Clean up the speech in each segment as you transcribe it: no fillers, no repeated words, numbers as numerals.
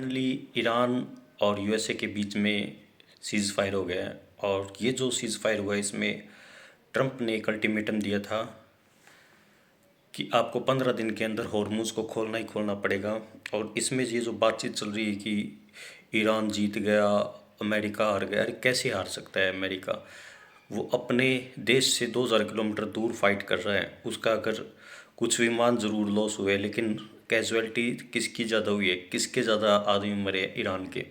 Finally Iran और USA के बीच में सीज़ फायर हो गया है। और ये जो सीज़ फायर हुआ है इसमें ट्रंप ने एक अल्टीमेटम दिया था कि आपको 15 दिन के अंदर हॉर्मुज़ को खोलना ही खोलना पड़ेगा। और इसमें ये जो बातचीत चल रही है कि ईरान जीत गया, अमेरिका हार गया, अरे कैसे हार सकता है अमेरिका? वो अपने देश से 2000 किलोमीटर दूर फाइट कर रहा है। उसका अगर कुछ विमान ज़रूर लॉस हुए, लेकिन कैजुअलिटी किसकी ज़्यादा हुई है, किसके ज़्यादा आदमी मरे हैं? ईरान के।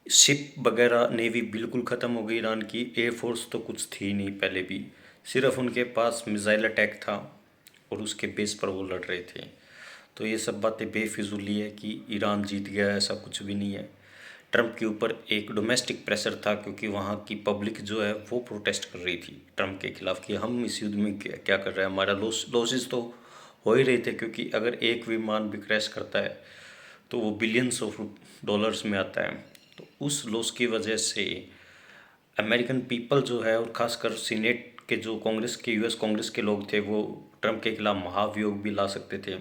शिप वगैरह नेवी बिल्कुल ख़त्म हो गई ईरान की। एयरफोर्स तो कुछ थी नहीं पहले भी, सिर्फ उनके पास मिसाइल अटैक था और उसके बेस पर वो लड़ रहे थे। तो ये सब बातें बेफिजूली है कि ईरान जीत गया, ऐसा कुछ भी नहीं है। ट्रंप के ऊपर एक डोमेस्टिक प्रेशर था क्योंकि वहाँ की पब्लिक जो है वो प्रोटेस्ट कर रही थी ट्रंप के खिलाफ कि हम इस युद्ध में क्या कर रहे हैं, हमारा लॉसेस तो हो ही रहे थे। क्योंकि अगर एक विमान भी क्रैश करता है तो वो बिलियंस ऑफ डॉलर्स में आता है। तो उस लॉस की वजह से अमेरिकन पीपल जो है, और ख़ासकर सीनेट के जो कांग्रेस के यूएस कांग्रेस के लोग थे, वो ट्रंप के खिलाफ महाभियोग भी ला सकते थे।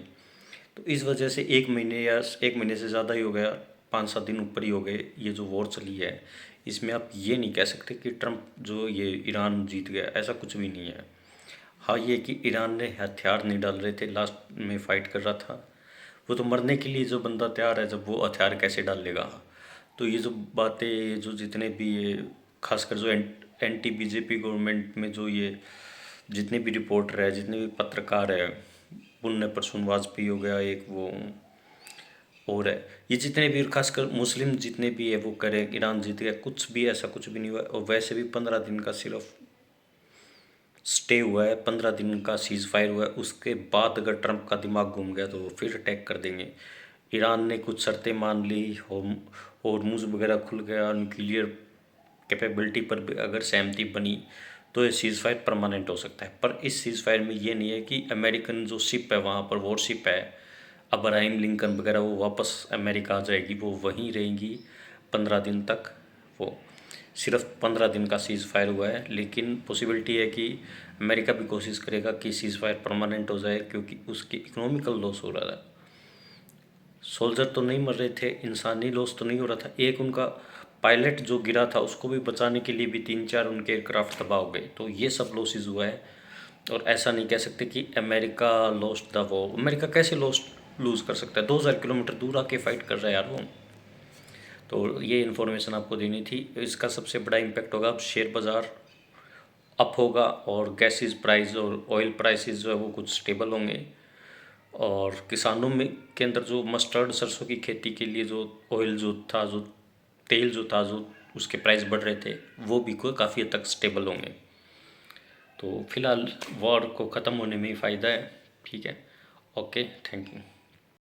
तो इस वजह से 1 महीने या 1 महीने से ज़्यादा ही हो गया, 5-7 दिन ऊपर ही हो गए, ये जो वॉर चली है इसमें आप ये नहीं कह सकते कि ट्रंप जो ये ईरान जीत गया, ऐसा कुछ भी नहीं है। हाँ, ये कि ईरान ने हथियार नहीं डाल रहे थे, लास्ट में फाइट कर रहा था। वो तो मरने के लिए जो बंदा तैयार है, जब वो हथियार कैसे डाल लेगा? तो ये जो बातें, जो जितने भी ये खासकर जो एंटी बीजेपी गवर्नमेंट में जो ये जितने भी रिपोर्टर है, जितने भी पत्रकार है, पुण्य प्रसून वाजपेयी हो गया एक, वो और है, ये जितने भी खासकर मुस्लिम जितने भी है वो करें ईरान जीत गया, कुछ भी ऐसा कुछ भी नहीं हुआ। और वैसे भी 15 दिन का सिर्फ स्टे हुआ है, 15 दिन का सीज़ फायर हुआ है। उसके बाद अगर ट्रंप का दिमाग घूम गया तो वो फिर अटैक कर देंगे। ईरान ने कुछ शर्तें मान ली, हॉर्मुज़ वगैरह खुल गया, न्यूक्लियर कैपेबिलिटी पर भी अगर सहमति बनी तो ये सीज़ फायर परमानेंट हो सकता है। पर इस सीज़ फायर में ये नहीं है कि अमेरिकन जो शिप है वहाँ पर, वॉरशिप है अब्राहम लिंकन वगैरह, वो वापस अमेरिका आ जाएगी, वो वहीं रहेंगी 15 दिन तक। वो सिर्फ 15 दिन का सीज़ फायर हुआ है, लेकिन पॉसिबिलिटी है कि अमेरिका भी कोशिश करेगा कि सीज़ फायर परमानेंट हो जाए, क्योंकि उसकी इकोनॉमिकल लॉस हो रहा है। सोल्जर तो नहीं मर रहे थे, इंसानी लॉस तो नहीं हो रहा था। एक उनका पायलट जो गिरा था उसको भी बचाने के लिए भी 3-4 उनके एयरक्राफ्ट तबाह हो गए। तो ये सब लॉसेज हुआ है। और ऐसा नहीं कह सकते कि America lost the war. America कैसे लूज़ कर सकता है? 2000 किलोमीटर दूर आके फाइट कर रहा है यार वो। तो ये इन्फॉर्मेशन आपको देनी थी। इसका सबसे बड़ा इम्पैक्ट होगा, अब शेयर बाज़ार अप होगा और गैसेस प्राइस और ऑयल प्राइसेस जो है वो कुछ स्टेबल होंगे। और किसानों में के अंदर जो मस्टर्ड सरसों की खेती के लिए जो ऑयल जो था, जो तेल जो था, जो उसके प्राइस बढ़ रहे थे, वो भी कोई काफ़ी हद तक स्टेबल होंगे। तो फिलहाल वॉर को ख़त्म होने में ही फ़ायदा है। ठीक है, ओके, थैंक यू।